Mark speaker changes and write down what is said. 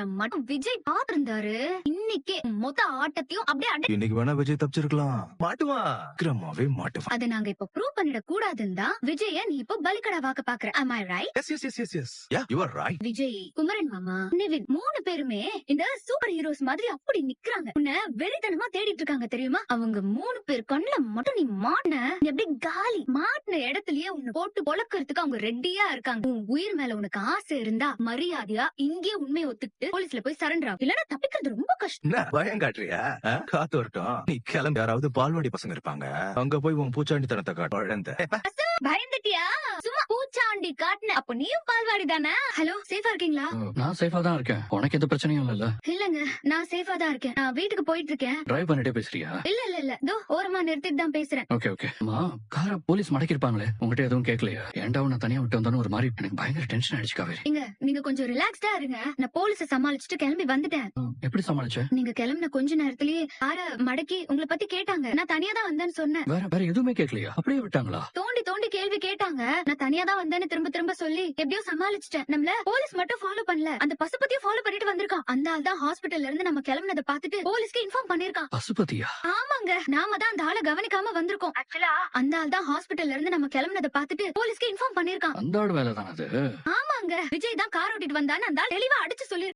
Speaker 1: உன்னை மட்டும் விஜய் பாத்திருந்தாரு இன்னைக்கே மொத்த ஆட்டத்தையும் அப்படியே
Speaker 2: இன்னைக்கு வேணா விஜய் தப்பிச்சிருக்கலாம். மாட்டுவான், விக்ரமாவே மாட்டுவான்.
Speaker 1: அதை நாங்க இப்ப ப்ரூவ் பண்ணிட கூடாதுன்னு தான் விஜய நீ இப்ப பலிகடா வாக்க பாக்குற. am I right?
Speaker 2: Yes. Yeah, you are right.
Speaker 1: Vijay, Kumaran மாமா, நிவின் 3 பேருமே இந்த சூப்பர் ஹீரோஸ் மாதிரி அப்படி நிக்கிறாங்க. உன்னை வெறித்தனமா தேடிட்டு இருக்காங்க தெரியுமா? அவங்க 3 பேர் கண்ணுல மட்டும் நீ மாட்டின, நீ அப்படியே காலி. மாட்டின இடத்துலயே உன்னை போட்டு பொளக்கறதுக்கு அவங்க ரெடியா இருக்காங்க. உன் உயிர் மேல உனக்கு ஆசை இருந்தா மரியாதையா இங்கே உண்மையை ஒத்துக்கிட்டு போலீஸ்ல போய் சரண்டர் ஆகும். இல்லன்னா தப்பிக்கிறது ரொம்ப கஷ்டம்.
Speaker 2: என்ன பயம் காட்டுறியா? காத்து வரட்டும், நீ கிளம்பி. யாராவது பால்வாடி பசங்க இருப்பாங்க, அங்க போய் உன் பூச்சாண்டித்தனத்தை காட்டு.
Speaker 1: பயந்துட்டியா? சும்மா பூச்சாண்டி காட்டுன. அப்ப நீயும் பால்வாடி தானே? ஹலோ, சேஃபா இருக்கீங்களா?
Speaker 3: நான் சேஃபா தான் இருக்கேன். உனக்கு எந்த பிரச்சனையும் இல்ல?
Speaker 1: இல்லங்க, நான் சேஃபா தான் இருக்கேன். நான் வீட்டுக்கு போயிட்டு இருக்கேன்.
Speaker 3: டிரைவ் பண்ணிட்டே பேசுறியா?
Speaker 1: இல்ல தோ ஓரமா நிறுத்திட்டு தான் பேசுறேன்.
Speaker 3: ஓகே. அம்மா, கார போலீஸ் மடக்கிருப்பாங்களே, உங்ககிட்ட எதுவும் கேட்கலையா? ஏன்டா உன்னை தனியா விட்டு வந்தானு ஒரு மாதிரி எனக்கு பயங்கர டென்ஷன் ஆயிடுச்சு காவேரி.
Speaker 1: நீங்க கொஞ்சம் ரிலாக்ஸ்டா இருங்க. நான் போலீஸ சமாளிச்சுட்டு கிளம்பி வந்துட்டேன்.
Speaker 3: எப்படி சமாளிச்ச?
Speaker 1: நீங்க கிளம்பின கொஞ்ச நேரத்திலேயே கார மடக்கி உங்களை பத்தி கேட்டாங்க. நான் தனியா தான் வந்தேன்னு சொன்னேன்.
Speaker 3: வேற எதுவுமே கேட்கலையா? அப்படியே விட்டாங்களா?
Speaker 1: தோண்டி கேள்வி கேட்டாங்க. நான் தனியா தான் வந்தேன்னு திரும்ப சொல்லி எப்படியோ சமாளிச்சிட்டேன். நம்மள போலீஸ் மட்டும் ஃபாலோ பண்ணல, அந்த பசுபதியை ஃபாலோ பண்ணிட்டு வந்திருக்கான். அந்த ஆள் தான் ஹாஸ்பிடல்ல இருந்து நம்ம கிளம்பினதை பார்த்துட்டு போலீஸ்க்கு இன்ஃபார்ம் பண்ணிருக்கான்.
Speaker 3: பசுபதியா?
Speaker 1: ஆமாங்க, நாம தான் அந்த ஆளை கவனிக்காம வந்திருக்கோம். ஆக்சுவலா அந்த ஆள் தான் ஹாஸ்பிடல்ல இருந்து நம்ம கிளம்பினதை பார்த்துட்டு போலீஸ்க்கு இன்ஃபார்ம் பண்ணிருக்கான்.
Speaker 3: அந்த ஆள் வேலை தான் அது.
Speaker 1: ஆமாங்க, விஜய் தான் கார் ஓட்டிட்டு வந்தான்னு அந்த ஆள் தெளிவா அடிச்சு சொல்லி